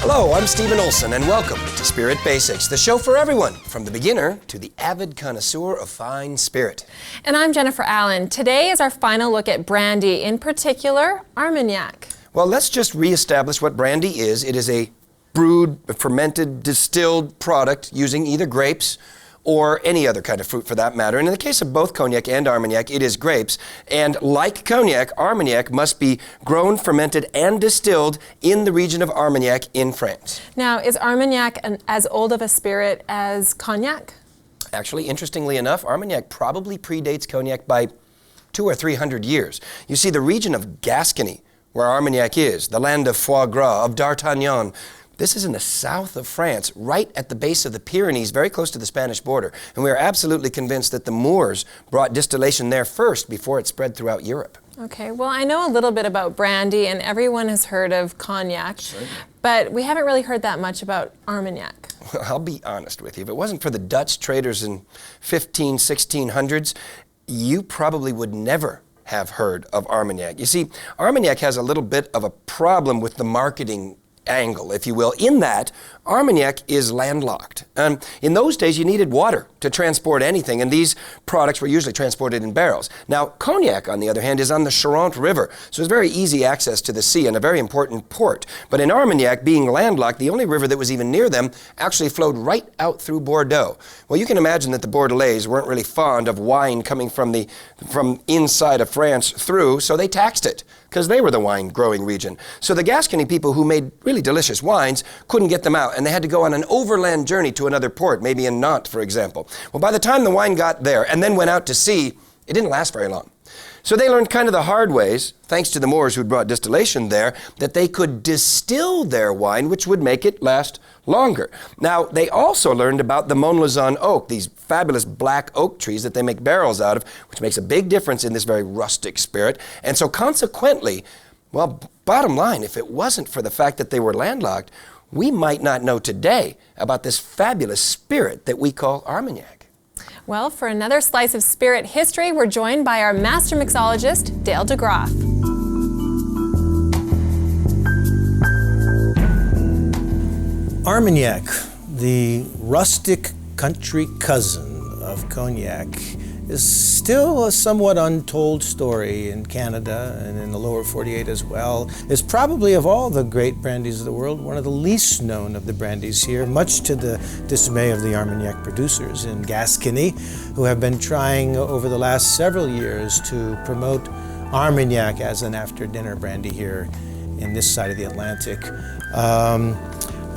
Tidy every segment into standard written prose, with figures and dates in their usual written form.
Hello, I'm Stephen Olson, and welcome to Spirit Basics, the show for everyone, from the beginner to the avid connoisseur of fine spirit. And I'm Jennifer Allan. Today is our final look at brandy, in particular, Armagnac. Well, let's just reestablish what brandy is. It is a brewed, fermented, distilled product using either grapes or any other kind of fruit for that matter. And in the case of both Cognac and Armagnac, it is grapes. And like Cognac, Armagnac must be grown, fermented, and distilled in the region of Armagnac in France. Now, is Armagnac as old of a spirit as Cognac? Actually, interestingly enough, Armagnac probably predates Cognac by 200 or 300 years. You see, the region of Gascony, where Armagnac is, the land of foie gras, of d'Artagnan, this is in the south of France, right at the base of the Pyrenees, very close to the Spanish border. And we are absolutely convinced that the Moors brought distillation there first before it spread throughout Europe. Okay, well, I know a little bit about brandy, and everyone has heard of Cognac, Certainly. But we haven't really heard that much about Armagnac. Well, I'll be honest with you. If it wasn't for the Dutch traders in 1600s, you probably would never have heard of Armagnac. You see, Armagnac has a little bit of a problem with the marketing angle, if you will, in that Armagnac is landlocked. In those days, you needed water to transport anything, and these products were usually transported in barrels. Now, Cognac, on the other hand, is on the Charente River, so it's very easy access to the sea and a very important port. But in Armagnac, being landlocked, the only river that was even near them actually flowed right out through Bordeaux. Well, you can imagine that the Bordelais weren't really fond of wine coming from inside of France through, so they taxed it, because they were the wine growing region. So the Gascony people who made really delicious wines couldn't get them out, and they had to go on an overland journey to another port, maybe in Nantes, for example. Well, by the time the wine got there and then went out to sea, it didn't last very long. So they learned kind of the hard ways, thanks to the Moors who'd brought distillation there, that they could distill their wine, which would make it last longer. Now, they also learned about the Montlezun oak, these fabulous black oak trees that they make barrels out of, which makes a big difference in this very rustic spirit. And so consequently, well, bottom line, if it wasn't for the fact that they were landlocked, we might not know today about this fabulous spirit that we call Armagnac. Well, for another slice of spirit history, we're joined by our master mixologist, Dale Degroff. Armagnac, the rustic country cousin of Cognac, is still a somewhat untold story in Canada and in the lower 48 as well. It's probably, of all the great brandies of the world, one of the least known of the brandies here, much to the dismay of the Armagnac producers in Gascony, who have been trying over the last several years to promote Armagnac as an after-dinner brandy here in this side of the Atlantic.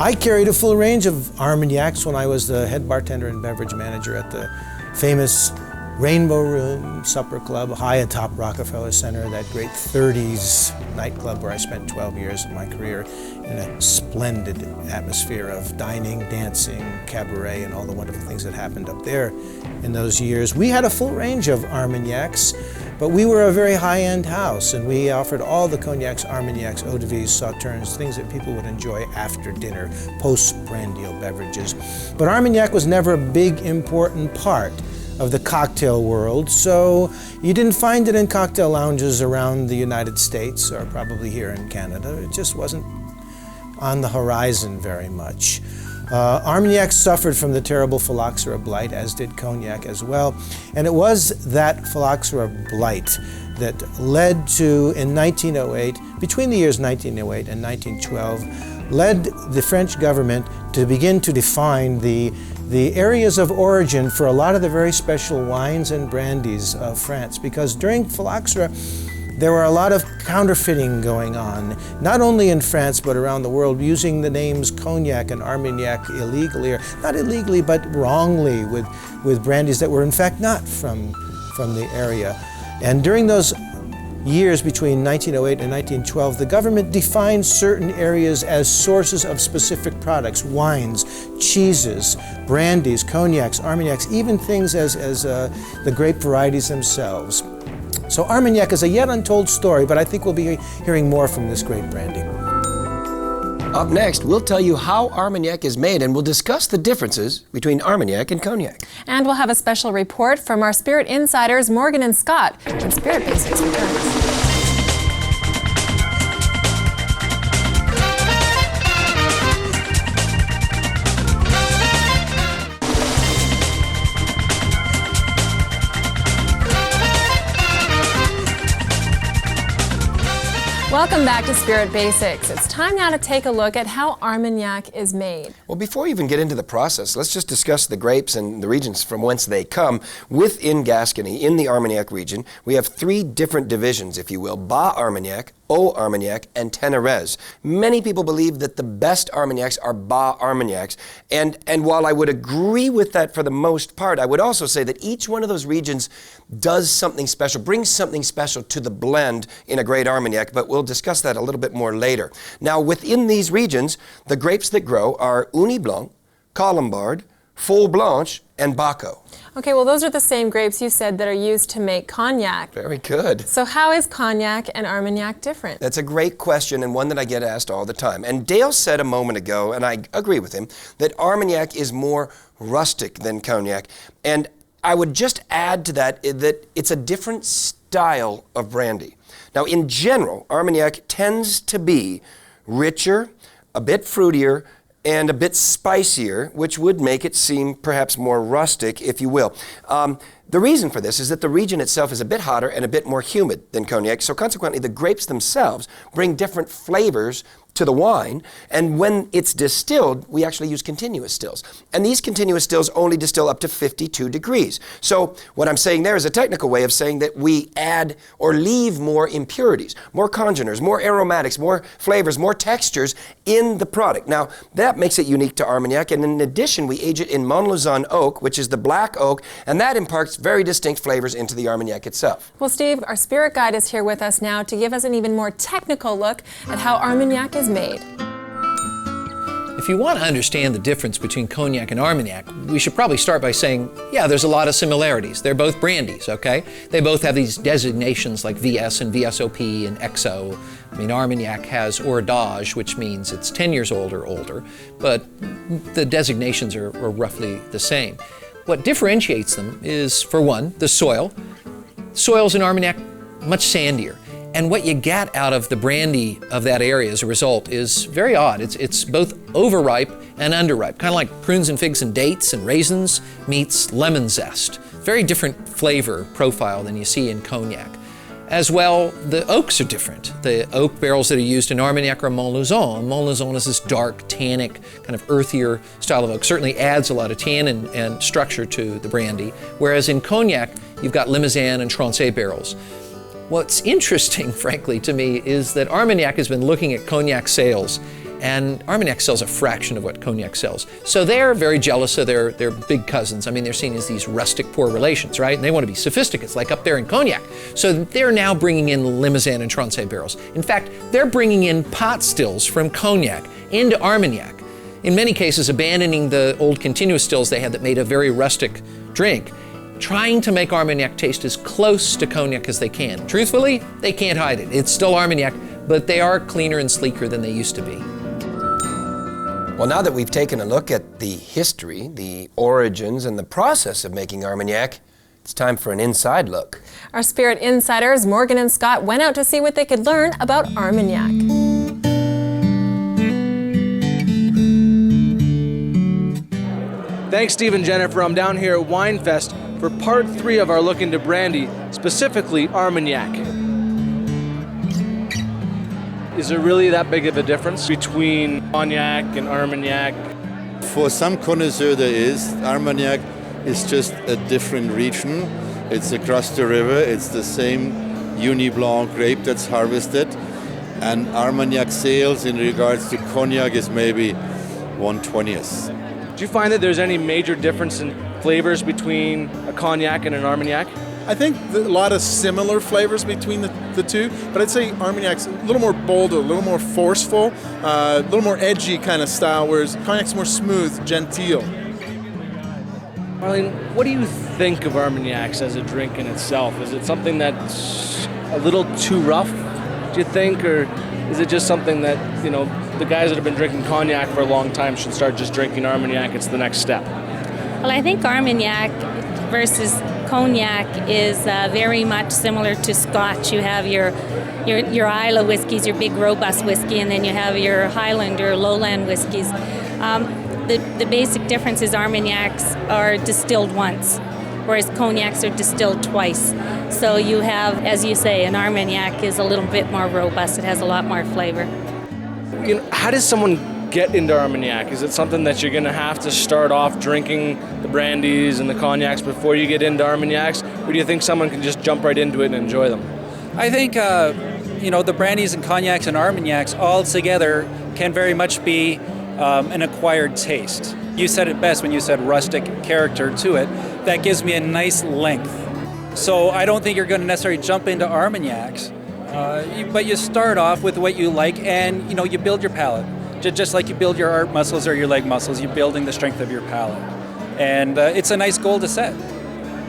I carried a full range of Armagnacs when I was the head bartender and beverage manager at the famous Rainbow Room Supper Club, high atop Rockefeller Center, that great 30s nightclub where I spent 12 years of my career in a splendid atmosphere of dining, dancing, cabaret, and all the wonderful things that happened up there in those years. We had a full range of Armagnacs, but we were a very high-end house, and we offered all the cognacs, Armagnacs, eau de vie, sauternes, things that people would enjoy after dinner, post-prandial beverages. But Armagnac was never a big, important part of the cocktail world, so you didn't find it in cocktail lounges around the United States or probably here in Canada. It just wasn't on the horizon very much. Armagnac suffered from the terrible phylloxera blight, as did Cognac as well, and it was that phylloxera blight that led to, in 1908, between the years 1908 and 1912, led the French government to begin to define the areas of origin for a lot of the very special wines and brandies of France, because during phylloxera, there were a lot of counterfeiting going on, not only in France, but around the world, using the names Cognac and Armagnac illegally, or not illegally, but wrongly, with brandies that were in fact not from the area. And during those years between 1908 and 1912, the government defined certain areas as sources of specific products, wines, cheeses, brandies, cognacs, Armagnacs, even things as the grape varieties themselves. So Armagnac is a yet untold story, but I think we'll be hearing more from this great brandy. Up next, we'll tell you how Armagnac is made, and we'll discuss the differences between Armagnac and Cognac. And we'll have a special report from our Spirit Insiders, Morgen and Scott, when Spirit Basics returns. Welcome back to Spirit Basics. It's time now to take a look at how Armagnac is made. Well, before we even get into the process, let's just discuss the grapes and the regions from whence they come. Within Gascony, in the Armagnac region, we have three different divisions, if you will: Bas Armagnac, Haut Armagnac, and Ténérez. Many people believe that the best Armagnacs are Bas Armagnacs, and while I would agree with that for the most part, I would also say that each one of those regions does something special, brings something special to the blend in a great Armagnac, but we'll discuss that a little bit more later. Now, within these regions, the grapes that grow are Uni Blanc, Colombard, Folle Blanche, and Baco. Okay, well, those are the same grapes you said that are used to make cognac. Very good. So how is Cognac and Armagnac different? That's a great question, and one that I get asked all the time. And Dale said a moment ago, and I agree with him, that Armagnac is more rustic than Cognac. And I would just add to that that it's a different style of brandy. Now, in general, Armagnac tends to be richer, a bit fruitier, and a bit spicier, which would make it seem perhaps more rustic, if you will. The reason for this is that the region itself is a bit hotter and a bit more humid than Cognac, so consequently the grapes themselves bring different flavors to the wine, and when it's distilled, we actually use continuous stills. And these continuous stills only distill up to 52 degrees. So what I'm saying there is a technical way of saying that we add or leave more impurities, more congeners, more aromatics, more flavors, more textures in the product. Now, that makes it unique to Armagnac, and in addition, we age it in Montlezun oak, which is the black oak, and that imparts very distinct flavors into the Armagnac itself. Well, Steve, our spirit guide is here with us now to give us an even more technical look at how Armagnac is made. If you want to understand the difference between Cognac and Armagnac, we should probably start by saying, yeah, there's a lot of similarities. They're both brandies, okay? They both have these designations like VS and VSOP and XO. I mean, Armagnac has hors d'âge, which means it's 10 years old or older, but the designations are roughly the same. What differentiates them is, for one, the soil. Soils in Armagnac much sandier. And what you get out of the brandy of that area as a result is very odd. It's both overripe and underripe, kind of like prunes and figs and dates and raisins meets lemon zest. Very different flavor profile than you see in Cognac. As well, the oaks are different. The oak barrels that are used in Armagnac are Montlezun. Montlezun is this dark, tannic, kind of earthier style of oak. Certainly adds a lot of tannin and structure to the brandy. Whereas in Cognac, you've got Limousin and Trancé barrels. What's interesting, frankly, to me, is that Armagnac has been looking at Cognac sales, and Armagnac sells a fraction of what Cognac sells. So they're very jealous of their big cousins. I mean, they're seen as these rustic poor relations, right? And they want to be sophisticates, like up there in Cognac. So they're now bringing in Limousin and Trancé barrels. In fact, they're bringing in pot stills from Cognac into Armagnac. In many cases, abandoning the old continuous stills they had that made a very rustic drink, trying to make Armagnac taste as close to Cognac as they can. Truthfully, they can't hide it. It's still Armagnac, but they are cleaner and sleeker than they used to be. Well, now that we've taken a look at the history, the origins, and the process of making Armagnac, it's time for an inside look. Our spirit insiders, Morgen and Scott, went out to see what they could learn about Armagnac. Thanks, Steve and Jennifer. I'm down here at WineFest for part 3 of our look into brandy, specifically Armagnac. Is there really that big of a difference between Cognac and Armagnac? For some connoisseur there is. Armagnac is just a different region. It's across the river. It's the same Uni Blanc grape that's harvested. And Armagnac sales in regards to Cognac is maybe 1/20th. Do you find that there's any major difference in flavors between a Cognac and an Armagnac? I think a lot of similar flavors between the two, but I'd say Armagnac's a little more bold, a little more forceful, a little more edgy kind of style, whereas Cognac's more smooth, genteel. Marlene, what do you think of Armagnacs as a drink in itself? Is it something that's a little too rough, do you think, or is it just something that, you know, the guys that have been drinking Cognac for a long time should start just drinking Armagnac? It's the next step. Well, I think Armagnac versus Cognac is very much similar to Scotch. You have your Islay whiskies, your big robust whiskey, and then you have your Highland or lowland whiskies. The basic difference is Armagnacs are distilled once, whereas cognacs are distilled twice. So you have, as you say, an Armagnac is a little bit more robust. It has a lot more flavor. How does someone get into Armagnac? Is it something that you're going to have to start off drinking the brandies and the cognacs before you get into Armagnacs? Or do you think someone can just jump right into it and enjoy them? I think, the brandies and cognacs and Armagnacs all together can very much be an acquired taste. You said it best when you said rustic character to it. That gives me a nice length. So I don't think you're going to necessarily jump into Armagnacs, but you start off with what you like, and you build your palate. Just like you build your arm muscles or your leg muscles, you're building the strength of your palate. And it's a nice goal to set.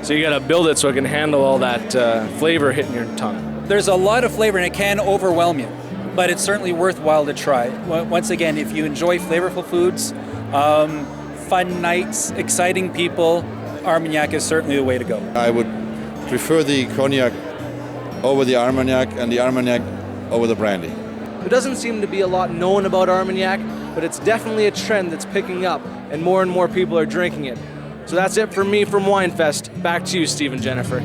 So you got to build it so it can handle all that flavor hitting your tongue. There's a lot of flavor and it can overwhelm you, but it's certainly worthwhile to try. Once again, if you enjoy flavorful foods, fun nights, exciting people, Armagnac is certainly the way to go. I would prefer the cognac over the Armagnac and the Armagnac over the brandy. There doesn't seem to be a lot known about Armagnac, but it's definitely a trend that's picking up, and more people are drinking it. So that's it for me from WineFest. Back to you, Steve and Jennifer.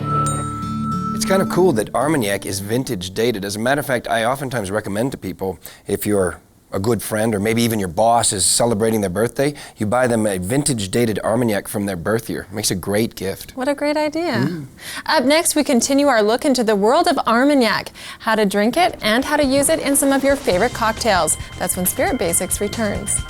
It's kind of cool that Armagnac is vintage dated. As a matter of fact, I oftentimes recommend to people, if you're a good friend or maybe even your boss is celebrating their birthday, you buy them a vintage dated Armagnac from their birth year. It makes a great gift. What a great idea. Up next, we continue our look into the world of Armagnac, how to drink it and how to use it in some of your favorite cocktails. That's when Spirit Basics returns.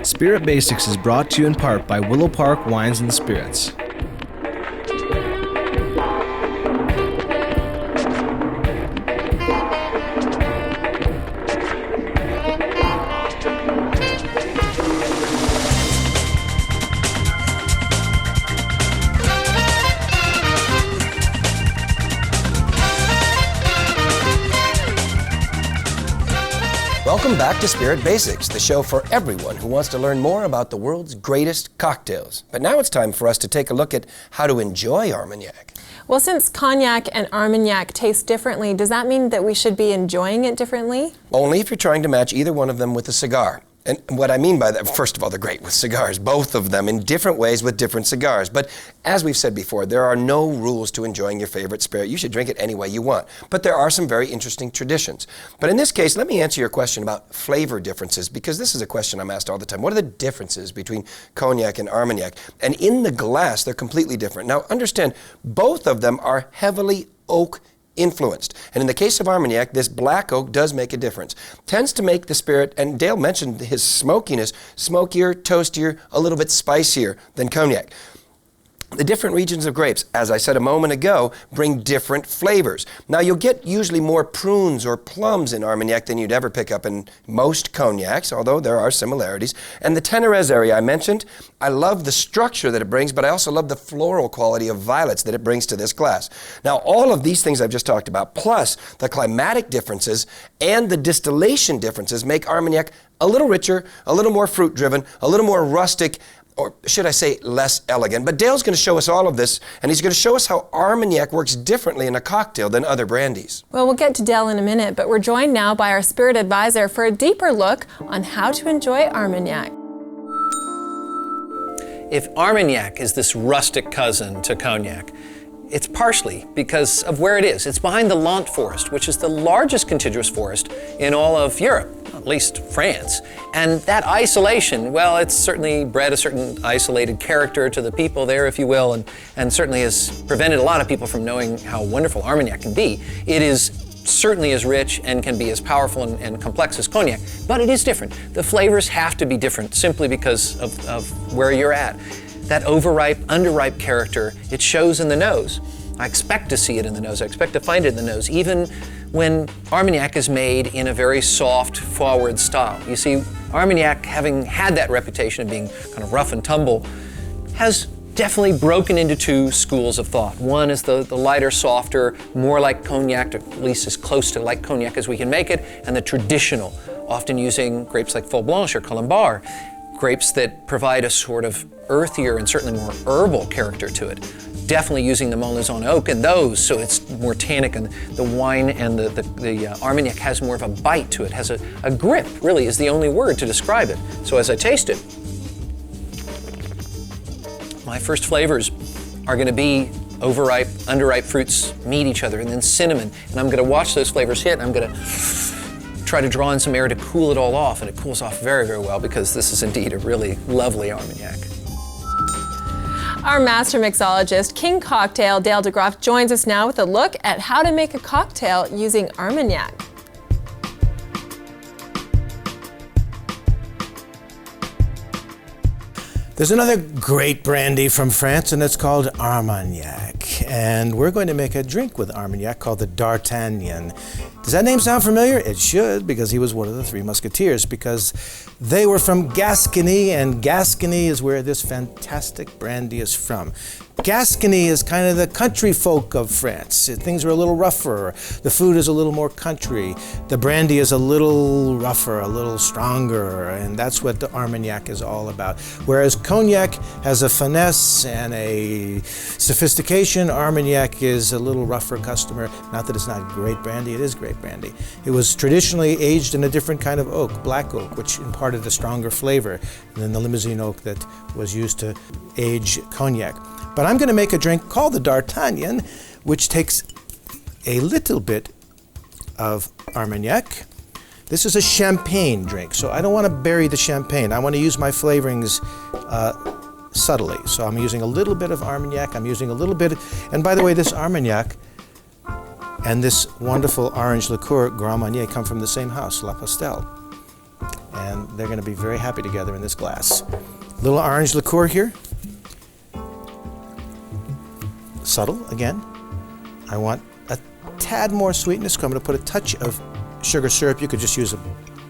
Spirit Basics is brought to you in part by Willow Park Wines and Spirits. Welcome back to Spirit Basics, the show for everyone who wants to learn more about the world's greatest cocktails. But now it's time for us to take a look at how to enjoy Armagnac. Well, since Cognac and Armagnac taste differently, does that mean that we should be enjoying it differently? Only if you're trying to match either one of them with a cigar. And what I mean by that, first of all, they're great with cigars, both of them in different ways with different cigars. But as we've said before, there are no rules to enjoying your favorite spirit. You should drink it any way you want. But there are some very interesting traditions. But in this case, let me answer your question about flavor differences, because this is a question I'm asked all the time. What are the differences between Cognac and Armagnac? And in the glass, they're completely different. Now, understand, both of them are heavily oak influenced. And in the case of Armagnac, this black oak does make a difference. Tends to make the spirit, and Dale mentioned his smokiness, smokier, toastier, a little bit spicier than Cognac. The different regions of grapes, as I said a moment ago, bring different flavors. Now, you'll get usually more prunes or plums in Armagnac than you'd ever pick up in most cognacs, although there are similarities. And the Ténérez area I mentioned, I love the structure that it brings, but I also love the floral quality of violets that it brings to this glass. Now, all of these things I've just talked about, plus the climatic differences and the distillation differences, make Armagnac a little richer, a little more fruit-driven, a little more rustic, or should I say less elegant. But Dale's going to show us all of this, and he's going to show us how Armagnac works differently in a cocktail than other brandies. Well, we'll get to Dale in a minute, but we're joined now by our spirit advisor for a deeper look on how to enjoy Armagnac. If Armagnac is this rustic cousin to Cognac, it's partially because of where it is. It's behind the Landes forest, which is the largest contiguous forest in all of Europe, at least France. And that isolation, well, it's certainly bred a certain isolated character to the people there, if you will, and certainly has prevented a lot of people from knowing how wonderful Armagnac can be. It is certainly as rich and can be as powerful and complex as Cognac, but it is different. The flavors have to be different simply because of where you're at. That overripe, underripe character, it shows in the nose. I expect to see it in the nose. I expect to find it in the nose, even when Armagnac is made in a very soft, forward style. You see, Armagnac, having had that reputation of being kind of rough and tumble, has definitely broken into two schools of thought. One is the lighter, softer, more like Cognac, or at least as close to like Cognac as we can make it, and the traditional, often using grapes like Fol Blanche or Colombar, grapes that provide a sort of earthier and certainly more herbal character to it. definitely using the Malmaison oak in those, so it's more tannic, and the wine and the Armagnac has more of a bite to it, has a grip, really is the only word to describe it. So as I taste it, my first flavors are going to be overripe, underripe fruits meet each other, and then cinnamon. And I'm going to watch those flavors hit, and I'm going to try to draw in some air to cool it all off, and it cools off very, very well because this is indeed a really lovely Armagnac. Our master mixologist, King Cocktail Dale Degroff, joins us now with a look at how to make a cocktail using Armagnac. There's another great brandy from France, and it's called Armagnac. And we're going to make a drink with Armagnac called the D'Artagnan. Does that name sound familiar? It should, because he was one of the Three Musketeers, because they were from Gascony, and Gascony is where this fantastic brandy is from. Gascony is kind of the country folk of France. Things are a little rougher. The food is a little more country. The brandy is a little rougher, a little stronger, and that's what the Armagnac is all about. Whereas Cognac has a finesse and a sophistication, Armagnac is a little rougher customer. Not that it's not great brandy, it is great brandy. It was traditionally aged in a different kind of oak, black oak, which imparted a stronger flavor than the Limousin oak that was used to age Cognac. But I'm going to make a drink called the D'Artagnan, which takes a little bit of Armagnac. This is a champagne drink, so I don't want to bury the champagne. I want to use my flavorings subtly. So I'm using a little bit of Armagnac, I'm using a little bit, and by the way, this Armagnac and this wonderful orange liqueur, Grand Marnier, come from the same house, La Pastel. And they're going to be very happy together in this glass. Little orange liqueur here. Subtle again. I want a tad more sweetness, so I'm going to put a touch of sugar syrup. You could just use a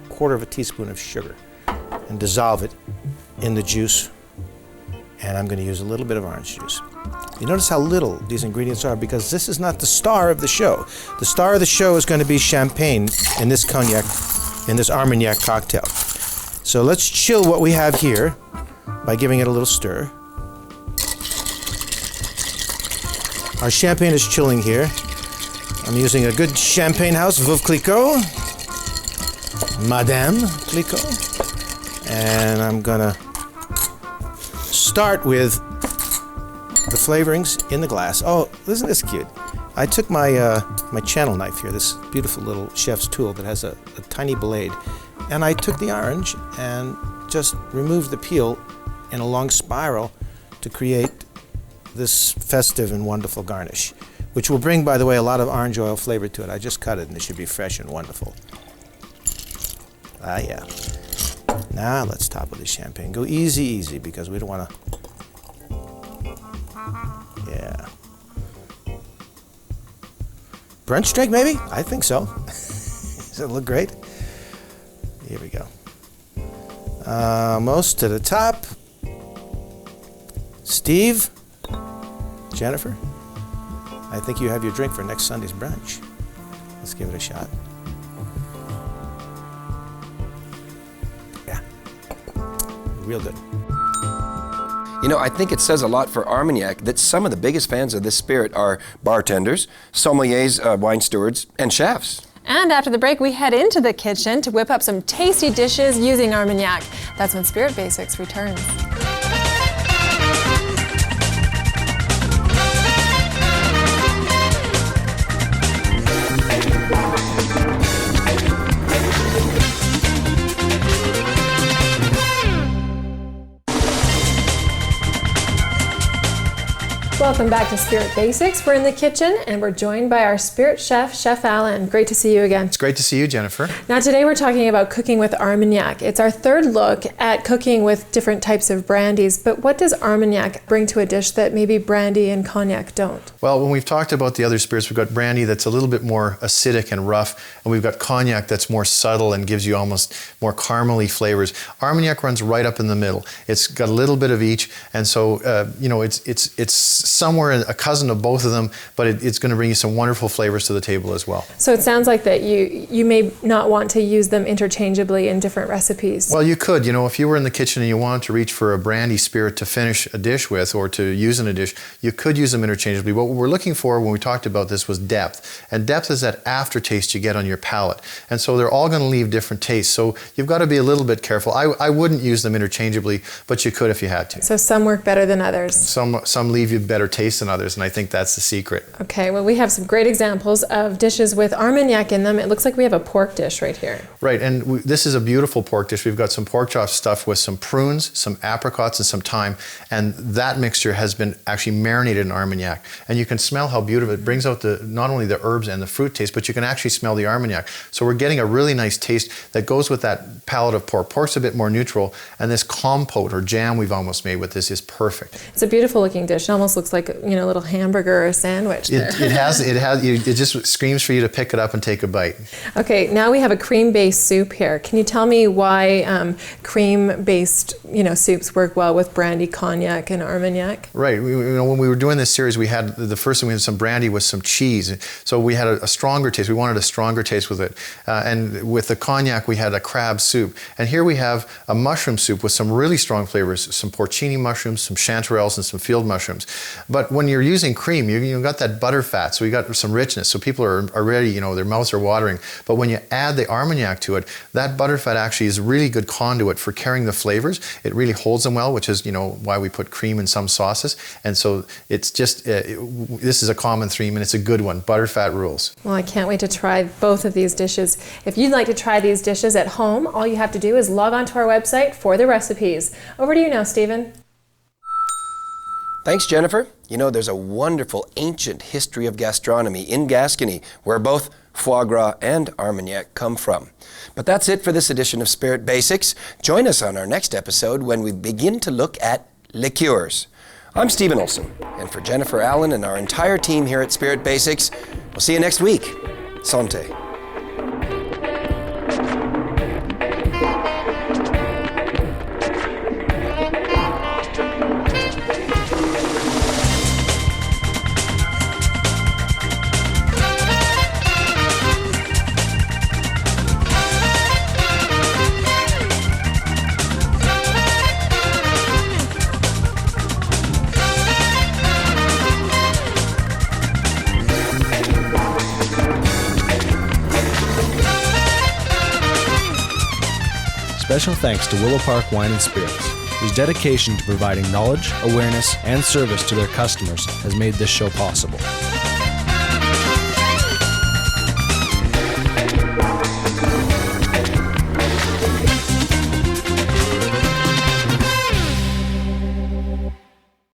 quarter of a teaspoon of sugar and dissolve it in the juice. And I'm going to use a little bit of orange juice. You notice how little these ingredients are because this is not the star of the show. The star of the show is going to be champagne in this Cognac, in this Armagnac cocktail. So let's chill what we have here by giving it a little stir. Our champagne is chilling here. I'm using a good champagne house, Veuve Clicquot, Madame Clicquot. And I'm gonna start with the flavorings in the glass. Oh, isn't this cute? I took my my channel knife here, this beautiful little chef's tool that has a tiny blade, and I took the orange and just removed the peel in a long spiral to create this festive and wonderful garnish, which will bring, by the way, a lot of orange oil flavor to it. I just cut it and it should be fresh and wonderful. Ah, yeah. Now let's top with the champagne. Go easy, easy, because we don't want to... Yeah. Brunch drink, maybe? I think so. Does it look great? Here we go. Most to the top. Steve? Jennifer, I think you have your drink for next Sunday's brunch. Let's give it a shot. Yeah, real good. You know, I think it says a lot for Armagnac that some of the biggest fans of this spirit are bartenders, sommeliers, wine stewards, and chefs. And after the break, we head into the kitchen to whip up some tasty dishes using Armagnac. That's when Spirit Basics returns. Welcome back to Spirit Basics. We're in the kitchen and we're joined by our spirit chef, Chef Allan. Great to see you again. It's great to see you, Jennifer. Now today we're talking about cooking with Armagnac. It's our third look at cooking with different types of brandies, but what does Armagnac bring to a dish that maybe brandy and cognac don't? Well, when we've talked about the other spirits, we've got brandy that's a little bit more acidic and rough, and we've got cognac that's more subtle and gives you almost more caramely flavors. Armagnac runs right up in the middle. It's got a little bit of each, and so you know, it's somewhere a cousin of both of them, but it's going to bring you some wonderful flavors to the table as well. So it sounds like that you may not want to use them interchangeably in different recipes. Well, you could. You know, if you were in the kitchen and you wanted to reach for a brandy spirit to finish a dish with or to use in a dish, you could use them interchangeably. What we're looking for when we talked about this was depth. And depth is that aftertaste you get on your palate. And so they're all going to leave different tastes. So you've got to be a little bit careful. I wouldn't use them interchangeably, but you could if you had to. So some work better than others. Some leave you better taste than others, and I think that's the secret. Okay, well, we have some great examples of dishes with Armagnac in them. It looks like we have a pork dish right here. Right, and this is a beautiful pork dish. We've got some pork chop stuffed with some prunes, some apricots, and some thyme, and that mixture has been actually marinated in Armagnac. And you can smell how beautiful it brings out not only the herbs and the fruit taste, but you can actually smell the Armagnac. So we're getting a really nice taste that goes with that palate of pork. Pork's a bit more neutral, and this compote or jam we've almost made with this is perfect. It's a beautiful looking dish. It almost looks like, you know, a little hamburger or a sandwich there. It just screams for you to pick it up and take a bite. Okay, now we have a cream-based soup here. Can you tell me why cream-based, you know, soups work well with brandy, cognac, and Armagnac? Right. When we were doing this series, we had the first thing, we had some brandy with some cheese. So we had a stronger taste. We wanted a stronger taste with it. And with the cognac, we had a crab soup. And here we have a mushroom soup with some really strong flavors, some porcini mushrooms, some chanterelles, and some field mushrooms. But when you're using cream, you've got that butter fat, so you got some richness. So people are ready, you know, their mouths are watering. But when you add the Armagnac to it, that butter fat actually is a really good conduit for carrying the flavors. It really holds them well, which is, you know, why we put cream in some sauces. And so it's just, this is a common theme, and it's a good one. Butterfat rules. Well, I can't wait to try both of these dishes. If you'd like to try these dishes at home, all you have to do is log on to our website for the recipes. Over to you now, Stephen. Thanks, Jennifer. You know, there's a wonderful ancient history of gastronomy in Gascony, where both foie gras and Armagnac come from. But that's it for this edition of Spirit Basics. Join us on our next episode when we begin to look at liqueurs. I'm Stephen Olson, and for Jennifer, Allan, and our entire team here at Spirit Basics, we'll see you next week. Santé. Special thanks to Willow Park Wine and Spirits, whose dedication to providing knowledge, awareness, and service to their customers has made this show possible.